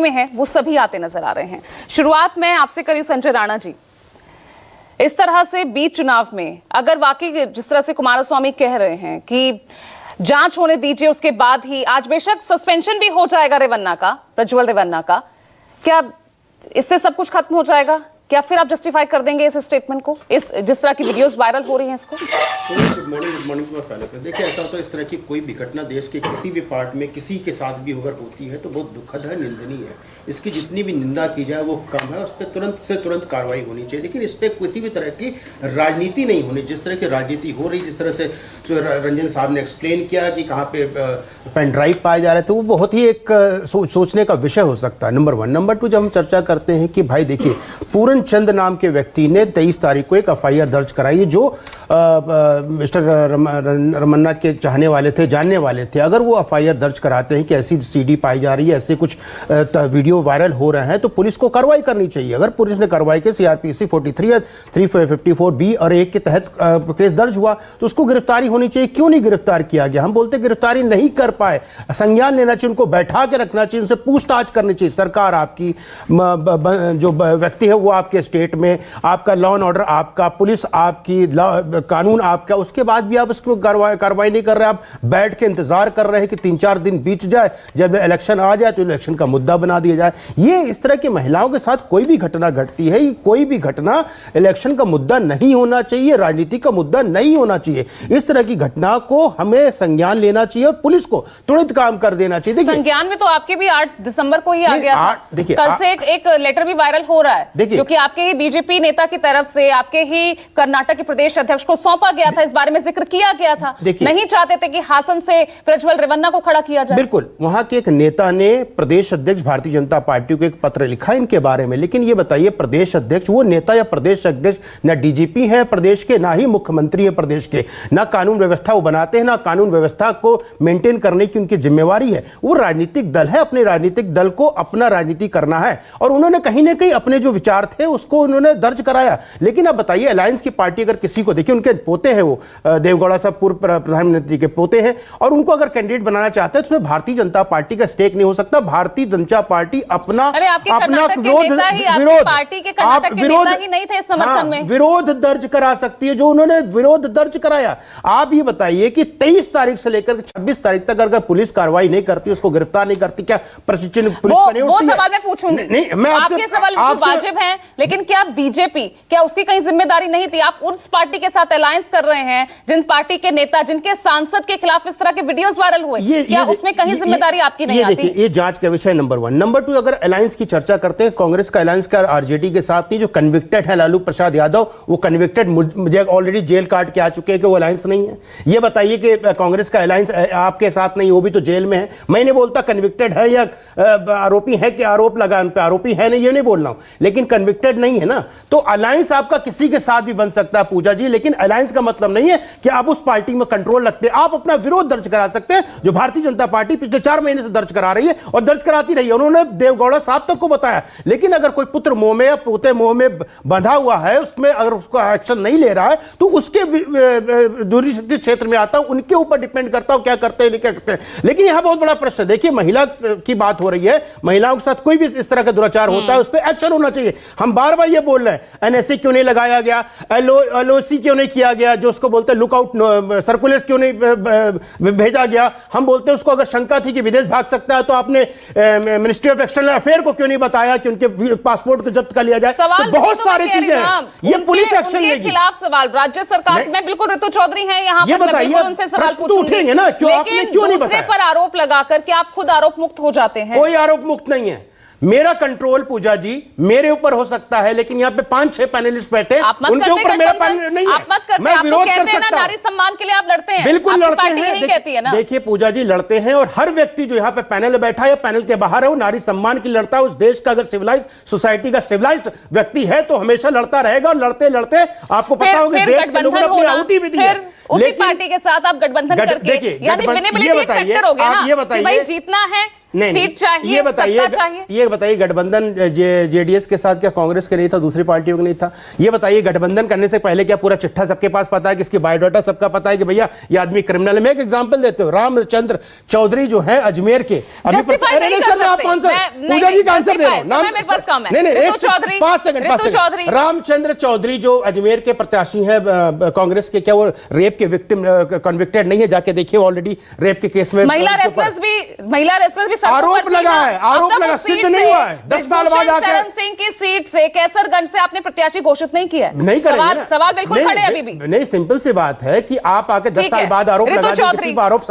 में है वो सभी आते नजर आ रहे हैं। शुरुआत में आपसे करी संजय राणा जी, इस तरह से बीच चुनाव में अगर वाकई जिस तरह से कुमारस्वामी कह रहे हैं कि जांच होने दीजिए, उसके बाद ही, आज बेशक सस्पेंशन भी हो जाएगा रेवन्ना का, प्रज्वल रेवन्ना का, क्या इससे सब कुछ खत्म हो जाएगा? क्या फिर आप जस्टिफाई कर देंगे इस स्टेटमेंट को, इस जिस तरह की वीडियोस वायरल हो रही हैं इसको? गुड मॉर्निंग पहले तो देखिए, ऐसा होता है इस तरह की कोई भी घटना देश के किसी भी पार्ट में किसी के साथ भी अगर होती है तो बहुत दुखद है, निंदनीय है। इसकी जितनी भी निंदा की जाए वो कम है, उस पर तुरंत से तुरंत कार्रवाई होनी चाहिए, लेकिन इस पर किसी भी तरह की राजनीति नहीं होनी। जिस तरह की राजनीति हो रही, जिस तरह से रंजन साहब ने एक्सप्लेन किया कि कहाँ पे पेन ड्राइव पाए जा रहे थे, वो बहुत ही एक सोचने का विषय हो सकता है, नंबर वन। नंबर टू, जब हम चर्चा करते हैं कि भाई देखिए, पूरन चंद नाम के व्यक्ति ने 23 तारीख को एक एफआईआर दर्ज कराई, जो मिस्टर रमन्ना के चाहने वाले थे, जानने वाले थे। अगर वो एफआईआर दर्ज कराते हैं कि ऐसी सीडी पाई जा रही है, ऐसे कुछ वीडियो वायरल हो रहे हैं, तो पुलिस को कार्रवाई करनी चाहिए। अगर पुलिस ने कार्रवाई की, सीआरपीसी 43 या 354B और 1 के तहत केस दर्ज हुआ, तो उसको गिरफ्तारी होनी चाहिए। क्यों नहीं गिरफ्तार किया गया? हम बोलते गिरफ्तारी नहीं कर पाए, संज्ञान लेना चाहिए, उनको बैठा के रखना चाहिए, उनसे पूछताछ करनी चाहिए। सरकार आपकी, जो व्यक्ति है वो आपके स्टेट में, आपका लॉ एंड ऑर्डर आपका, पुलिस आपकी, कानून आपका, उसके बाद भी आप उसको कार्रवाई नहीं कर रहे। आप बैठ के इंतजार कर रहे हैं कि 3-4 दिन बीत जाए, जब इलेक्शन आ जाए तो इलेक्शन का मुद्दा बना दिया जाए। ये इस तरह की महिलाओं के साथ कोई भी घटना घटती है, कोई भी घटना इलेक्शन का मुद्दा नहीं होना चाहिए, राजनीति का मुद्दा नहीं होना चाहिए। इस तरह की घटना को हमें संज्ञान लेना चाहिए और पुलिस को तुरंत काम कर देना चाहिए। संज्ञान में तो आपके भी 8 दिसंबर को ही आ गया था। देखिए, कल से एक लेटर भी वायरल हो रहा है, जो कि आपके ही बीजेपी नेता की तरफ से आपके ही कर्नाटक के प्रदेश अध्यक्ष को सौंपा गया था। इस बारे में जिक्र किया गया था, नहीं चाहते थे कि हासन से प्रज्वल रेवन्ना को खड़ा किया जाए। बिल्कुल, वहां के एक नेता ने प्रदेश अध्यक्ष भारतीय जनता पार्टी को एक पत्र लिखा इनके बारे में। लेकिन ये बताइए, प्रदेश अध्यक्ष, वो नेता या प्रदेश अध्यक्ष ना डीजीपी है प्रदेश के, ना ही मुख्यमंत्री है प्रदेश के, ना कानून व्यवस्था वो बनाते हैं, ना कानून व्यवस्था को मेंटेन करने की उनकी जिम्मेवारी है। वो राजनीतिक दल है, अपने राजनीतिक दल को अपना राजनीति करना है, और उन्होंने कहीं ना कहीं अपने जो विचार थे उसको उन्होंने दर्ज कराया। लेकिन अब बताइए, अलायंस की पार्टी अगर किसी को, देखिए उनके पोते हैं, वो देवगौड़ा साहब पूर्व प्रधानमंत्री के पोते हैं, और उनको अगर कैंडिडेट बनाना चाहते हैं तो उसमें भारतीय जनता पार्टी का स्टेक नहीं हो सकता। भारतीय जनता पार्टी अपना विरोध दर्ज करा सकती है, जो उन्होंने विरोध दर्ज कराया। आप ये बताइए कि 23 तारीख से लेकर 26 तारीख तक अगर पुलिस कार्रवाई नहीं करती, उसको गिरफ्तार नहीं करती, क्या प्रशिक्षण पुलिस का नहीं वो सवाल मैं पूछूंगी। नहीं, मैं आपके सवाल वाजिब हैं, लेकिन क्या बीजेपी, क्या उसकी कहीं जिम्मेदारी नहीं थी? आप उस पार्टी के साथ अलायंस कर रहे हैं जिन पार्टी के नेता, जिनके सांसद के खिलाफ इस तरह के वीडियोस वायरल हुए, क्या उसमें कहीं जिम्मेदारी आपकी नहीं आती? ये जांच का विषय नंबर 1। नंबर 2, अगर अलायंस की चर्चा करते हैं, कांग्रेस का अलायंस का आरजेडी के साथ नहीं, जो कन्विक्टेड है लालू प्रसाद यादव, वो कन्विक्टेड, मुझे ऑलरेडी जेल काट के आ चुके हैं कि वो अलायंस नहीं है। ये बताइए कि कांग्रेस का अलायंस आपके साथ नहीं, वो भी तो जेल में है। मैं नहीं बोलता कन्विक्टेड है या आरोपी है कि आरोप लगा उन पर, आरोपी है नहीं, ये नहीं बोल रहा हूं, लेकिन कन्विक्टेड नहीं है ना। तो अलायंस आपका किसी के साथ भी बन सकता है पूजा जी, लेकिन अलायंस का मतलब नहीं है कि आप उस पार्टी में कंट्रोल रखते हैं। आप अपना विरोध दर्ज करा सकते हैं, जो भारतीय जनता पार्टी पिछले 4 महीने से दर्ज करा रही है और दर्ज कराती रही है। उन्होंने देवगौड़ा साहब तक को बताया। लेकिन अगर कोई पुत्र मोह में या पोते मोह में बंधा हुआ है, उसमें अगर उसको एक्शन नहीं ले रहा है, तो उसके दूरी क्षेत्र में आता हूं, उनके ऊपर डिपेंड करता हूं क्या करते हैं नहीं क्या करते हैं। लेकिन यहां बहुत बड़ा प्रश्न है। देखिए, महिला की बात हो रही है, महिलाओं के साथ कोई भी इस तरह का दुराचार होता है, उस पर एक्शन होना चाहिए। हम बार बार ये बोल रहे हैं, एनएसए क्यों नहीं लगाया गया, एलओसी क्यों नहीं किया गया, जो उसको बोलते हैं लुकआउट सर्कुलर क्यों नहीं भेजा गया। हम बोलते हैं उसको अगर शंका थी कि विदेश भाग सकता है, तो आपने मिनिस्ट्री ऑफ एक्सटर्नल अफेयर को क्यों नहीं बताया कि उनके पासपोर्ट को जब्त कर लिया जाए। तो बहुत सारी चीजें हैं, ये पुलिस एक्शन लेगी। खिलाफ सवाल राज्य सरकार में, बिल्कुल ऋतु चौधरी हैं यहाँ पर, मैं बिल्कुल उनसे सवाल पूछूंगी ना, लेकिन दूसरे पर आरोप लगाकर कि आप खुद आरोप मुक्त हो जाते हैं। कोई आरोप मुक्त नहीं है। मेरा कंट्रोल पूजा जी मेरे ऊपर हो सकता है, लेकिन यहाँ पे 5-6 पैनलिस्ट बैठे, उनके ऊपर मेरा पैनल नहीं है। आप मत करते, मैं विरोध कर सकता हूं। नारी सम्मान के लिए आप लड़ते हैं, बिल्कुल लड़ते हैं। कहती है ना। देखिए पूजा जी, लड़ते हैं, और हर व्यक्ति जो यहाँ पे पैनल में बैठा है, पैनल के बाहर है, वो नारी सम्मान की लड़ता है। उस देश का अगर सिविलाइज सोसाइटी का सिविलाइज्ड व्यक्ति है तो हमेशा लड़ता रहेगा, और लड़ते लड़ते आपको पता होगा देश के लोगों ने अपनी आहुति भी दी है। उसी पार्टी के साथ आप गठबंधन करके, यानी विनेबिलिटी एक फैक्टर हो गया ना कि भाई जीतना है सीट चाहिए, सत्ता चाहिए। ये बताइए गठबंधन जेडीएस के साथ क्या कांग्रेस के नहीं था, दूसरी पार्टियों के नहीं था? ये बताइए गठबंधन करने से पहले क्या पूरा चिट्ठा सबके पास पता है, किसकी बायोडाटा सबका पता है कि भैया ये आदमी क्रिमिनल है? मैं एक एग्जांपल देते हूँ, रामचंद्र चौधरी जो है अजमेर के, जस्टिफाई नहीं कर सकते। पूजा जी का आंसर दे रहा हूँ, मेरे पास कम है। नहीं ऋतु चौधरी, 5 सेकंड। रामचंद्र चौधरी जो अजमेर के प्रत्याशी है कांग्रेस के, क्या वो रेप के विक्टिम कन्विक्टेड नहीं है? जाके देखिए, ऑलरेडी रेप के केस में महिला रेसलर्स भी आरोप लगा है, आरोप लगा, सिद्ध नहीं हुआ है। 10 साल बाद आकर चरण सिंह की सीट से कैसरगंज से आपने प्रत्याशी घोषित नहीं किया है। नहीं करेंगे। सवाल बिल्कुल खड़े अभी भी। नहीं, सिंपल सी बात है कि आप आके 10 साल बाद आरोप लगा दें, किसी को आरोप